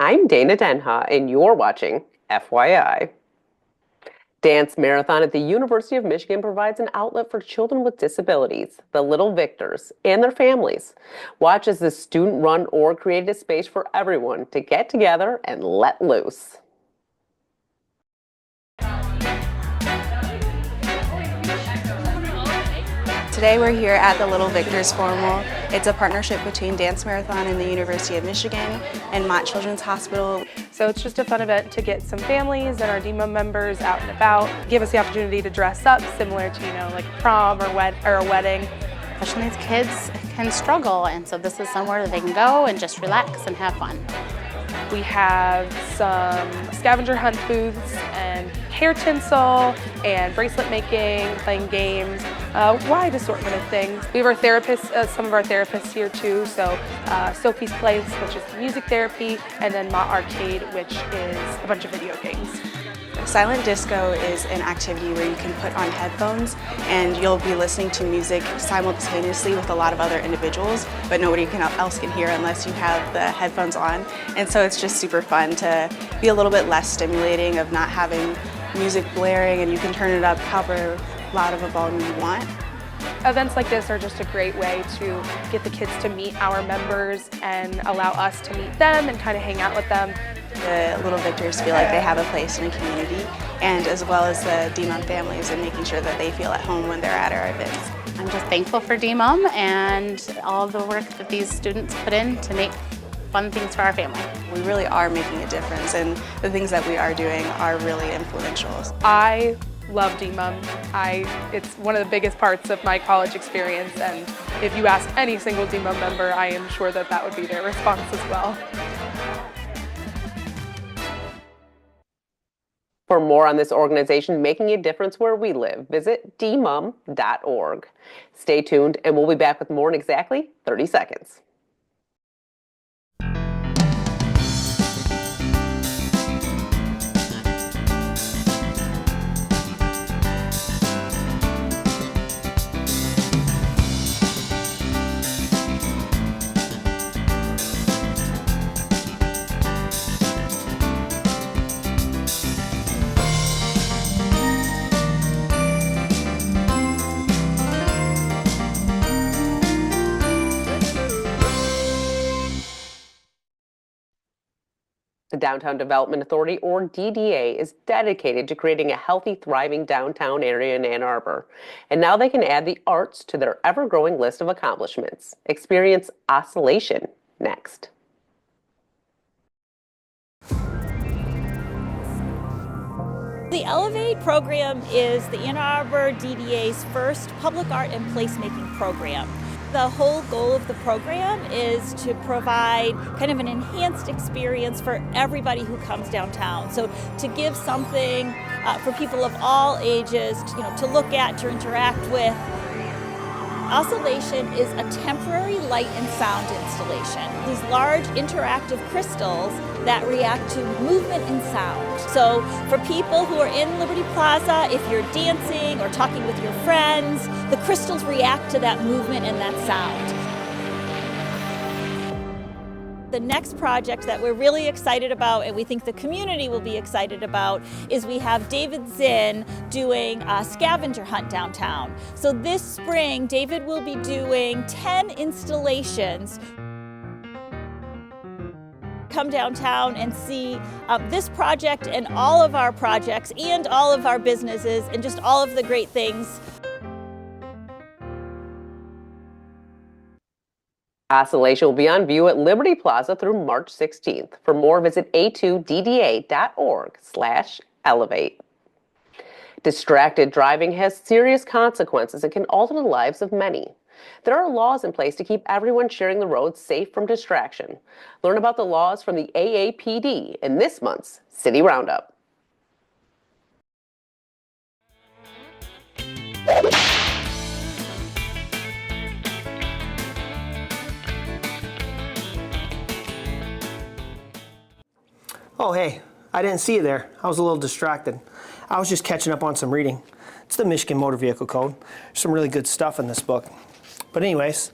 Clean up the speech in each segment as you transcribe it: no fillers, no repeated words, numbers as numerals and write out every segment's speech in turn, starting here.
I'm Dana Denha, and you're watching FYI. Dance Marathon at the University of Michigan provides an outlet for children with disabilities, the Little Victors, and their families. Watch as this student-run org created a space for everyone to get together and let loose. Today we're here at the Little Victors Formal. It's a partnership between Dance Marathon and the University of Michigan and Mott Children's Hospital. So it's just a fun event to get some families and our DMUM members out and about, give us the opportunity to dress up similar to, like prom or a wedding. Especially these kids can struggle, and so this is somewhere that they can go and just relax and have fun. We have some scavenger hunt booths and hair tinsel and bracelet making, playing games, wide assortment of things. We have our therapists, some of our therapists here too, so Sophie's Place, which is music therapy, and then Mott Arcade, which is a bunch of video games. Silent disco is an activity where you can put on headphones and you'll be listening to music simultaneously with a lot of other individuals, but nobody else can hear unless you have the headphones on. And so it's just super fun to be a little bit less stimulating of not having music blaring, and you can turn it up however loud of a volume you want. Events like this are just a great way to get the kids to meet our members and allow us to meet them and kind of hang out with them. The Little Victors feel like they have a place in a community, and as well as the DMUM families, and making sure that they feel at home when they're at our events. I'm just thankful for DMUM and all the work that these students put in to make fun things for our family. We really are making a difference, and the things that we are doing are really influential. I love DMUM. It's one of the biggest parts of my college experience, and if you ask any single DMUM member, I am sure that that would be their response as well. For more on this organization making a difference where we live, visit dmum.org. Stay tuned, and we'll be back with more in exactly 30 seconds. The Downtown Development Authority, or DDA, is dedicated to creating a healthy, thriving downtown area in Ann Arbor. And now they can add the arts to their ever-growing list of accomplishments. Experience oscillation next. The Elevate program is the Ann Arbor DDA's first public art and placemaking program. The whole goal of the program is to provide kind of an enhanced experience for everybody who comes downtown. So to give something for people of all ages, to look at, to interact with. Oscillation is a temporary light and sound installation. These large interactive crystals that react to movement and sound. So for people who are in Liberty Plaza, if you're dancing or talking with your friends, the crystals react to that movement and that sound. The next project that we're really excited about, and we think the community will be excited about, is we have David Zinn doing a scavenger hunt downtown. So this spring, David will be doing 10 installations. Come downtown and see this project and all of our projects and all of our businesses and just all of the great things. Oscillation will be on view at Liberty Plaza through March 16th. For more, visit a2dda.org/elevate. Distracted driving has serious consequences and can alter the lives of many. There are laws in place to keep everyone sharing the roads safe from distraction. Learn about the laws from the AAPD in this month's City Roundup. Oh, hey, I didn't see you there. I was a little distracted. I was just catching up on some reading. It's the Michigan Motor Vehicle Code. There's some really good stuff in this book. But anyways,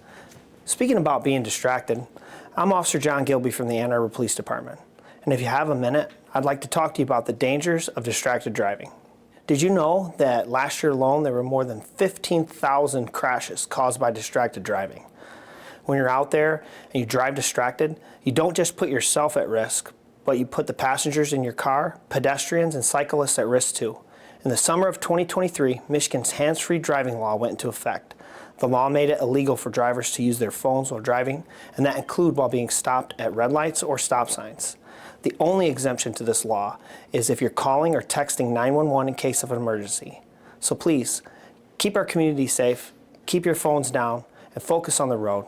speaking about being distracted, I'm Officer John Gilby from the Ann Arbor Police Department. And if you have a minute, I'd like to talk to you about the dangers of distracted driving. Did you know that last year alone there were more than 15,000 crashes caused by distracted driving? When you're out there and you drive distracted, you don't just put yourself at risk, but you put the passengers in your car, pedestrians, and cyclists at risk too. In the summer of 2023, Michigan's hands-free driving law went into effect. The law made it illegal for drivers to use their phones while driving, and that includes while being stopped at red lights or stop signs. The only exemption to this law is if you're calling or texting 911 in case of an emergency. So please, keep our community safe, keep your phones down, and focus on the road.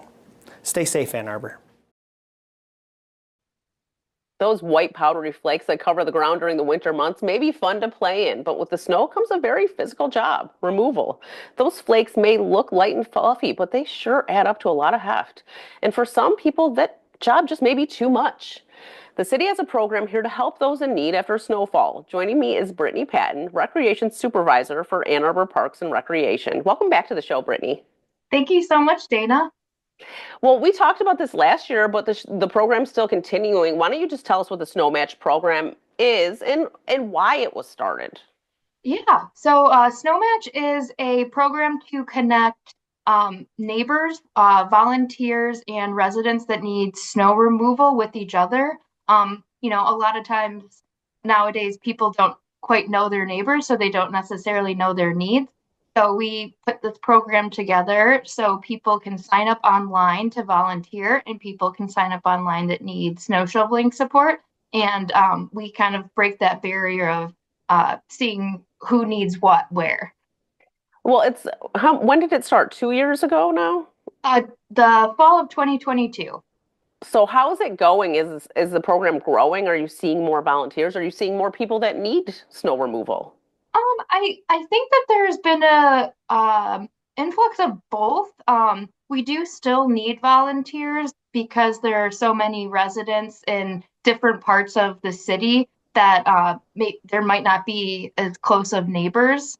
Stay safe, Ann Arbor. Those white powdery flakes that cover the ground during the winter months may be fun to play in, but with the snow comes a very physical job, removal. Those flakes may look light and fluffy, but they sure add up to a lot of heft. And for some people, that job just may be too much. The city has a program here to help those in need after snowfall. Joining me is Brittany Patton, Recreation Supervisor for Ann Arbor Parks and Recreation. Welcome back to the show, Brittany. Thank you so much, Dana. Well, we talked about this last year, but the program's still continuing. Why don't you just tell us what the Snow Match program is and why it was started? Yeah, so Snow Match is a program to connect neighbors, volunteers, and residents that need snow removal with each other. A lot of times nowadays people don't quite know their neighbors, so they don't necessarily know their needs. So we put this program together so people can sign up online to volunteer and people can sign up online that need snow shoveling support. And we kind of break that barrier of seeing who needs what where. Well, when did it start? 2 years ago now? The fall of 2022. So how is it going? Is the program growing? Are you seeing more volunteers? Are you seeing more people that need snow removal? I think that there's been a influx of both. We do still need volunteers because there are so many residents in different parts of the city that there might not be as close of neighbors.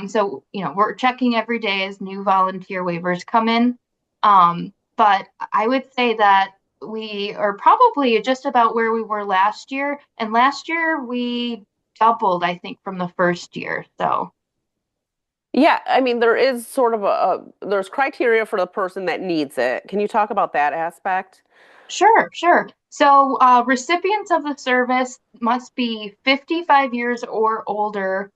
So we're checking every day as new volunteer waivers come in. But I would say that we are probably just about where we were last year. And last year we doubled, I think, from the first year. So yeah, I mean, there is sort of there's criteria for the person that needs it. Can you talk about that aspect? Sure. So recipients of the service must be 55 years or older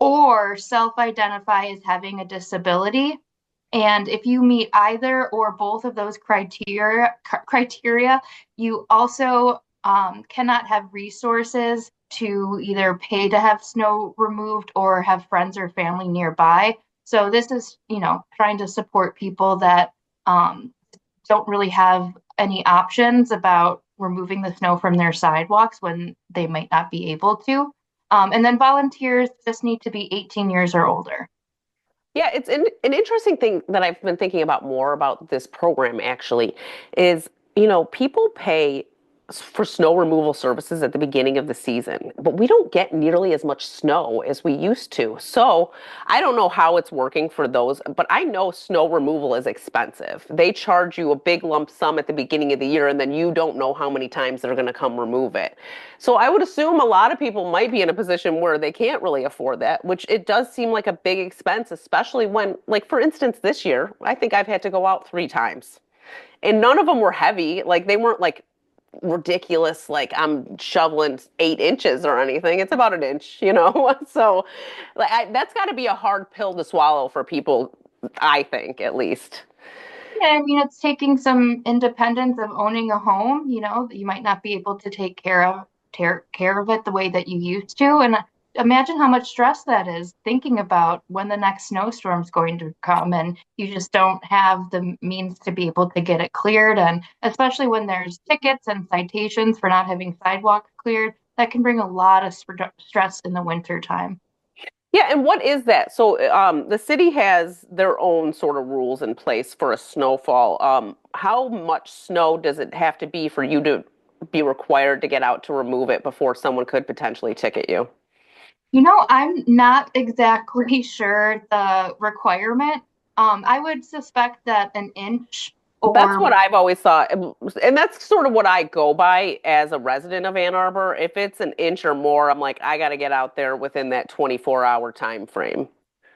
or self-identify as having a disability. And if you meet either or both of those criteria, you also cannot have resources to either pay to have snow removed or have friends or family nearby. So this is, trying to support people that don't really have any options about removing the snow from their sidewalks when they might not be able to. And then volunteers just need to be 18 years or older. Yeah, it's an interesting thing that I've been thinking about more about this program actually is, people pay for snow removal services at the beginning of the season, but we don't get nearly as much snow as we used to. So I don't know how it's working for those, but I know snow removal is expensive. They charge you a big lump sum at the beginning of the year, and then you don't know how many times they're going to come remove it. So I would assume a lot of people might be in a position where they can't really afford that, which it does seem like a big expense, especially when, like, for instance, this year, I think I've had to go out 3 times. And none of them were heavy. Like, they weren't like ridiculous, like I'm shoveling 8 inches or anything. It's about 1 inch, So that's got to be a hard pill to swallow for people, I think, at least. Yeah, I mean, it's taking some independence of owning a home. You might not be able to take care of it the way that you used to. And imagine how much stress that is, thinking about when the next snowstorm is going to come and you just don't have the means to be able to get it cleared. And especially when there's tickets and citations for not having sidewalks cleared, that can bring a lot of stress in the winter time. Yeah, and what is that? So the city has their own sort of rules in place for a snowfall. How much snow does it have to be for you to be required to get out to remove it before someone could potentially ticket you? I'm not exactly sure the requirement. I would suspect that 1 inch That's or what I've always thought. And that's sort of what I go by as a resident of Ann Arbor. If it's an inch or more, I'm like, I got to get out there within that 24-hour time frame.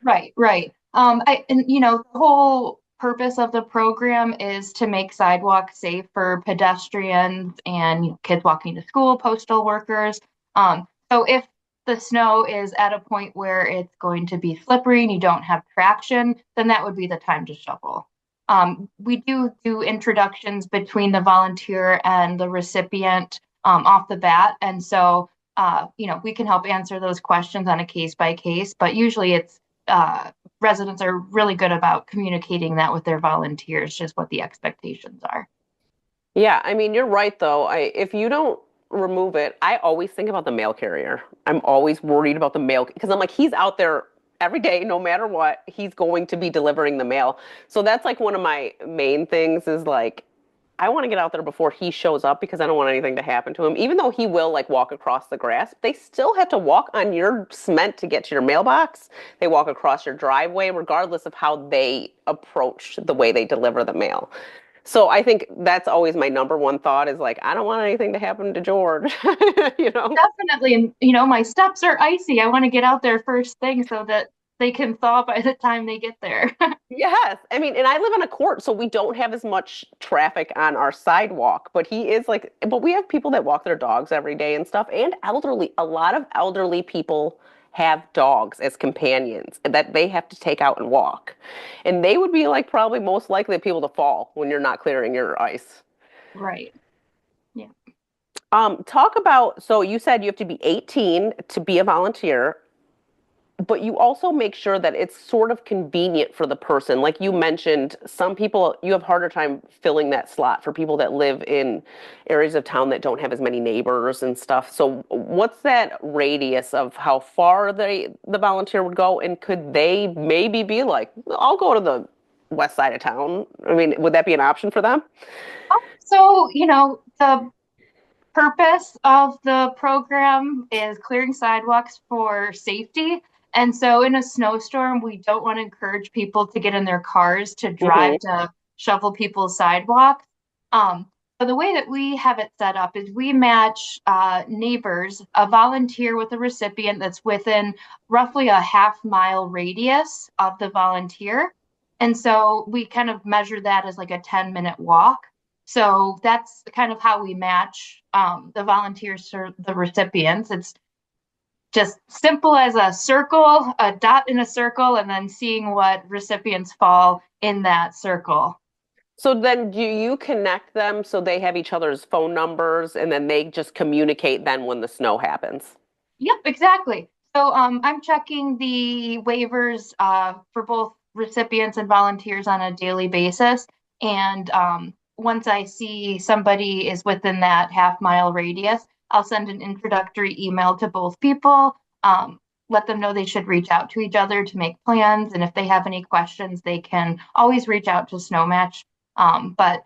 right, right. And the whole purpose of the program is to make sidewalks safe for pedestrians and kids walking to school, postal workers. So if the snow is at a point where it's going to be slippery and you don't have traction, then that would be the time to shovel. We do introductions between the volunteer and the recipient off the bat, and so we can help answer those questions on a case by case. But usually, it's residents are really good about communicating that with their volunteers, just what the expectations are. Yeah, I mean, you're right though. If you don't remove it, I always think about the mail carrier. I'm always worried about the mail because I'm like, he's out there every day, no matter what, he's going to be delivering the mail. So that's like one of my main things is like, I want to get out there before he shows up because I don't want anything to happen to him. Even though he will like walk across the grass, they still have to walk on your cement to get to your mailbox. They walk across your driveway, regardless of how they approach the way they deliver the mail. So I think that's always my number one thought is like, I don't want anything to happen to George, you know? Definitely, and my steps are icy. I want to get out there first thing so that they can thaw by the time they get there. Yes. I mean, and I live on a court, so we don't have as much traffic on our sidewalk, but he is like, but we have people that walk their dogs every day and stuff, and elderly. A lot of elderly people have dogs as companions that they have to take out and walk. And they would be like probably most likely the people to fall when you're not clearing your ice. Right. Yeah. Talk about, so you said you have to be 18 to be a volunteer. But you also make sure that it's sort of convenient for the person. Like you mentioned, some people, you have harder time filling that slot for people that live in areas of town that don't have as many neighbors and stuff. So what's that radius of how far the volunteer would go? And could they maybe be like, I'll go to the west side of town? I mean, would that be an option for them? So, the purpose of the program is clearing sidewalks for safety. And so in a snowstorm, we don't want to encourage people to get in their cars to drive to shovel people's sidewalks. So the way that we have it set up is we match neighbors, a volunteer with a recipient that's within roughly a half-mile radius of the volunteer. And so we kind of measure that as like a 10-minute walk. So that's kind of how we match the volunteers to the recipients. It's just simple as a circle, a dot in a circle, and then seeing what recipients fall in that circle. So then do you connect them so they have each other's phone numbers and then they just communicate then when the snow happens? Yep, exactly. So I'm checking the waivers for both recipients and volunteers on a daily basis. And once I see somebody is within that half-mile radius, I'll send an introductory email to both people, let them know they should reach out to each other to make plans. And if they have any questions, they can always reach out to Snowmatch. But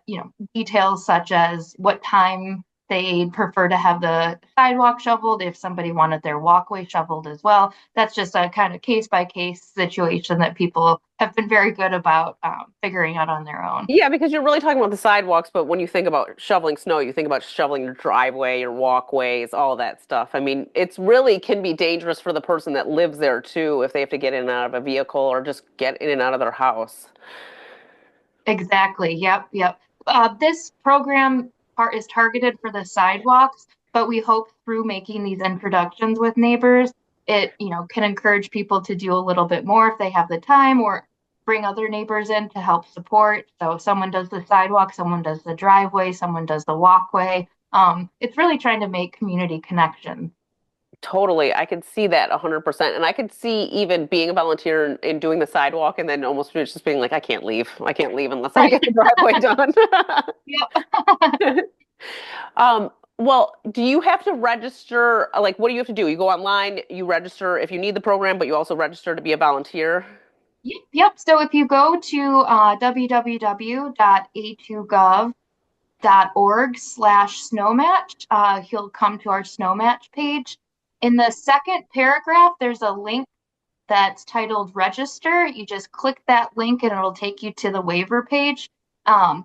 details such as what time they'd prefer to have the sidewalk shoveled, if somebody wanted their walkway shoveled as well. That's just a kind of case by case situation that people have been very good about figuring out on their own. Yeah, because you're really talking about the sidewalks, but when you think about shoveling snow, you think about shoveling your driveway, your walkways, all that stuff. I mean, it's really can be dangerous for the person that lives there too if they have to get in and out of a vehicle or just get in and out of their house. Exactly. Yep. Yep. This program is targeted for the sidewalks, but we hope through making these introductions with neighbors, it can encourage people to do a little bit more if they have the time, or bring other neighbors in to help support. So someone does the sidewalk, someone does the driveway, someone does the walkway. It's really trying to make community connections. Totally. I could see that 100%. And I could see even being a volunteer in doing the sidewalk and then almost just being like, I can't leave. I can't leave unless I get the driveway done. Yep. Well, do you have to register? Like, what do you have to do? You go online, you register if you need the program, but you also register to be a volunteer? Yep. So if you go to www.a2gov.org/snowmatch, you'll come to our snowmatch page. In the second paragraph, there's a link that's titled register. You just click that link and it'll take you to the waiver page.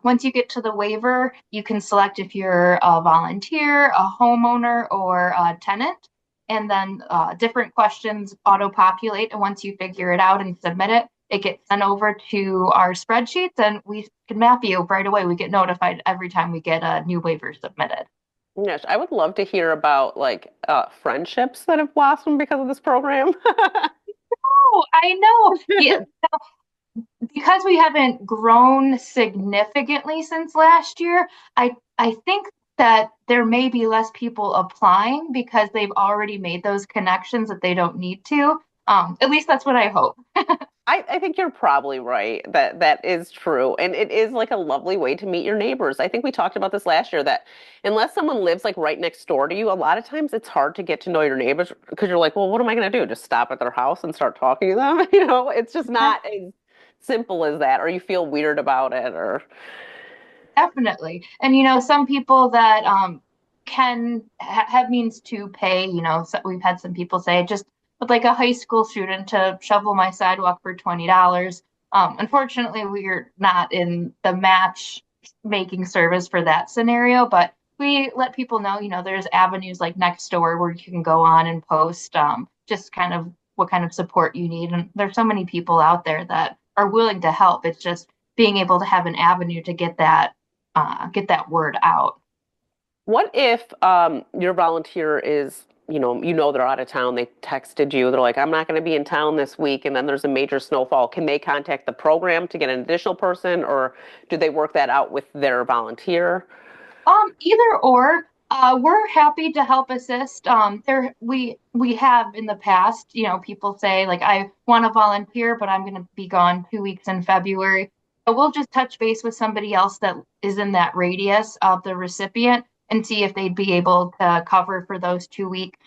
Once you get to the waiver, you can select if you're a volunteer, a homeowner, or a tenant. And then different questions auto-populate. And once you figure it out and submit it, it gets sent over to our spreadsheets and we can map you right away. We get notified every time we get a new waiver submitted. Yes, I would love to hear about like friendships that have blossomed because of this program. Oh, I know. Yeah, because we haven't grown significantly since last year, I think that there may be less people applying because they've already made those connections that they don't need to. At least that's what I hope. I think you're probably right that that is true. And it is like a lovely way to meet your neighbors. I think we talked about this last year that unless someone lives like right next door to you, a lot of times it's hard to get to know your neighbors because you're like, well, what am I going to do? Just stop at their house and start talking to them? It's just not as simple as that, or you feel weird about it, or Definitely. And some people that can have means to pay, so we've had some people say just would like a high school student to shovel my sidewalk for $20. Unfortunately, we're not in the match making service for that scenario, but we let people know, there's avenues like next door where you can go on and post just kind of what kind of support you need. And there's so many people out there that are willing to help. It's just being able to have an avenue to get that word out. what if your volunteer is, they're out of town, they texted you, they're like, I'm not going to be in town this week, and then there's a major snowfall. Can they contact the program to get an additional person, or do they work that out with their volunteer? Either or. We're happy to help assist. We have in the past, people say like I want to volunteer, but I'm going to be gone 2 weeks in February. So we'll just touch base with somebody else that is in that radius of the recipient and see if they'd be able to cover for those 2 weeks.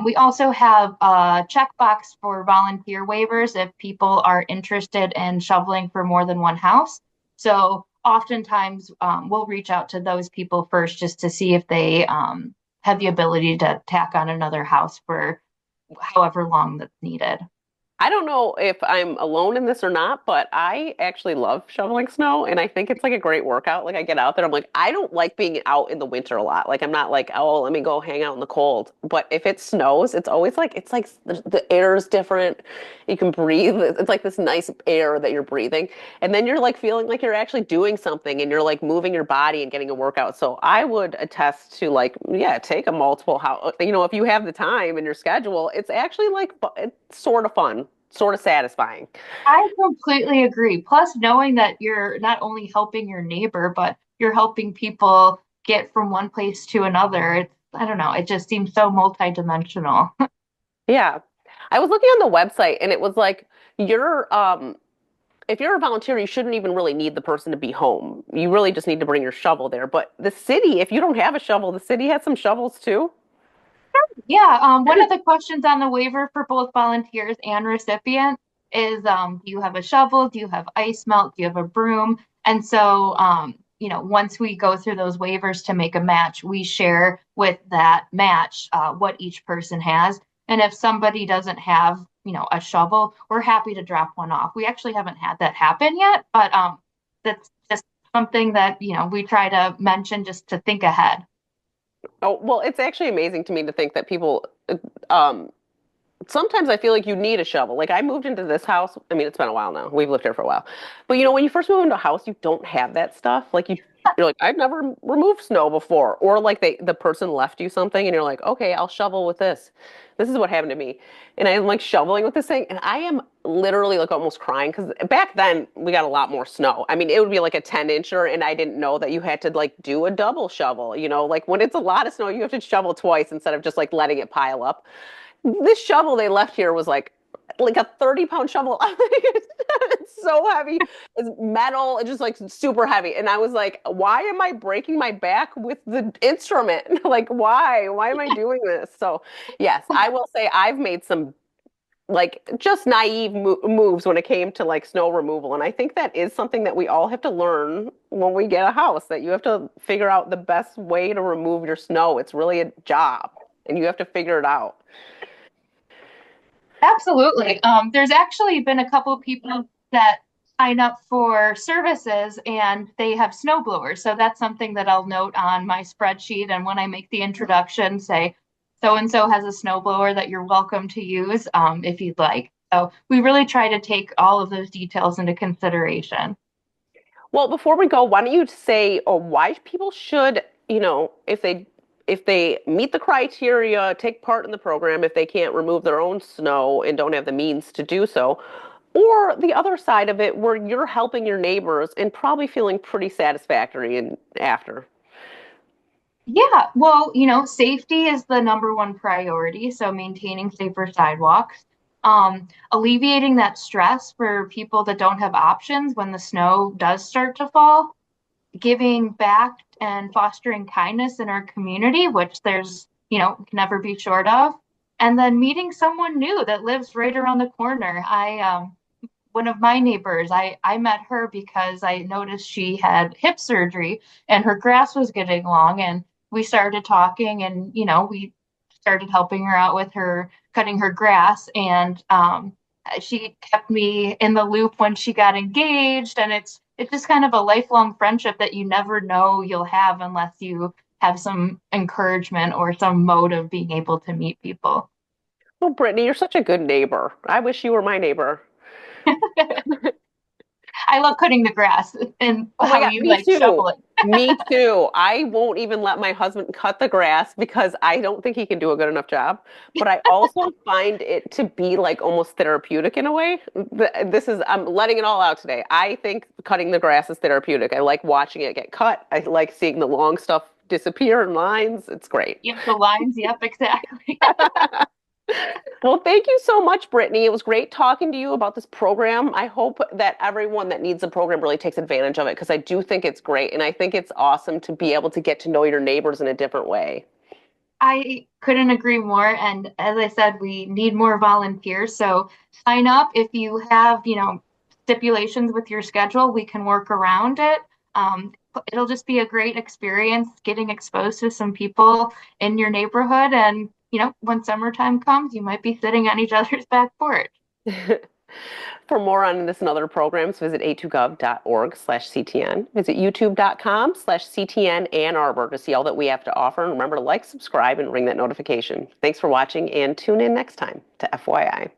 We also have a checkbox for volunteer waivers if people are interested in shoveling for more than one house. So oftentimes we'll reach out to those people first just to see if they have the ability to tack on another house for however long that's needed. I don't know if I'm alone in this or not, but I actually love shoveling snow and I think it's like a great workout. Like I get out there, I'm like, I don't like being out in the winter a lot. Like I'm not like, oh, let me go hang out in the cold. But if it snows, it's always like, it's like the air is different. You can breathe. It's like this nice air that you're breathing. And then you're like feeling like you're actually doing something and you're like moving your body and getting a workout. So I would attest to like, yeah, take a multiple house. If you have the time in your schedule, it's actually like, it's sort of fun, sort of satisfying. I completely agree. Plus, knowing that you're not only helping your neighbor, but you're helping people get from one place to another. I don't know, it just seems so multidimensional. Yeah. I was looking on the website and it was like you're if you're a volunteer, you shouldn't even really need the person to be home. You really just need to bring your shovel there. But the city, if you don't have a shovel, the city has some shovels too. Yeah, one of the questions on the waiver for both volunteers and recipients is do you have a shovel? Do you have ice melt? Do you have a broom? And so, once we go through those waivers to make a match, we share with that match what each person has. And if somebody doesn't have, a shovel, we're happy to drop one off. We actually haven't had that happen yet, but that's just something that, we try to mention just to think ahead. Oh, well, it's actually amazing to me to think that people um sometimes I feel like you need a shovel. Like I moved into this house. I mean, it's been a while now. We've lived here for a while. But when you first move into a house, you don't have that stuff. Like you're like, I've never removed snow before. Or like the person left you something and you're like, okay, I'll shovel with this. This is what happened to me. And I'm like shoveling with this thing and I am literally like almost crying because back then we got a lot more snow. I mean, it would be like a 10-incher and I didn't know that you had to like do a double shovel. Like when it's a lot of snow, you have to shovel twice instead of just like letting it pile up. This shovel they left here was like a 30-pound shovel. It's so heavy. It's metal. It's just like super heavy. And I was like, why am I breaking my back with the instrument? Like, why? Why am I doing this? So, yes, I will say I've made some like just naive moves when it came to like snow removal. And I think that is something that we all have to learn when we get a house, that you have to figure out the best way to remove your snow. It's really a job and you have to figure it out. Absolutely. There's actually been a couple of people that sign up for services and they have snow blowers. So that's something that I'll note on my spreadsheet. And when I make the introduction, say, so and so has a snow blower that you're welcome to use if you'd like. So we really try to take all of those details into consideration. Well, before we go, why don't you say why people should, if they meet the criteria, take part in the program, if they can't remove their own snow and don't have the means to do so, or the other side of it where you're helping your neighbors and probably feeling pretty satisfactory and after. Yeah, well, safety is the number one priority. So maintaining safer sidewalks, alleviating that stress for people that don't have options when the snow does start to fall, giving back and fostering kindness in our community, which there's, can never be short of. And then meeting someone new that lives right around the corner. One of my neighbors, I met her because I noticed she had hip surgery and her grass was getting long. And we started talking and, we started helping her out with her cutting her grass. And she kept me in the loop when she got engaged. And it's just kind of a lifelong friendship that you never know you'll have unless you have some encouragement or some mode of being able to meet people. Well, Brittany, you're such a good neighbor. I wish you were my neighbor. I love cutting the grass and Oh my how God, you me like too. shovel it. Me too. I won't even let my husband cut the grass because I don't think he can do a good enough job. But I also find it to be like almost therapeutic in a way. I'm letting it all out today. I think cutting the grass is therapeutic. I like watching it get cut. I like seeing the long stuff disappear in lines. It's great. Yep, the lines. Yep, exactly. Well, thank you so much, Brittany. It was great talking to you about this program. I hope that everyone that needs the program really takes advantage of it because I do think it's great. And I think it's awesome to be able to get to know your neighbors in a different way. I couldn't agree more. And as I said, we need more volunteers. So sign up if you have, stipulations with your schedule, we can work around it. It'll just be a great experience getting exposed to some people in your neighborhood. And, when summertime comes, you might be sitting on each other's back porch. For more on this and other programs, visit a2gov.org/CTN. Visit youtube.com/CTN Ann Arbor to see all that we have to offer. And remember to like, subscribe, and ring that notification. Thanks for watching and tune in next time to FYI.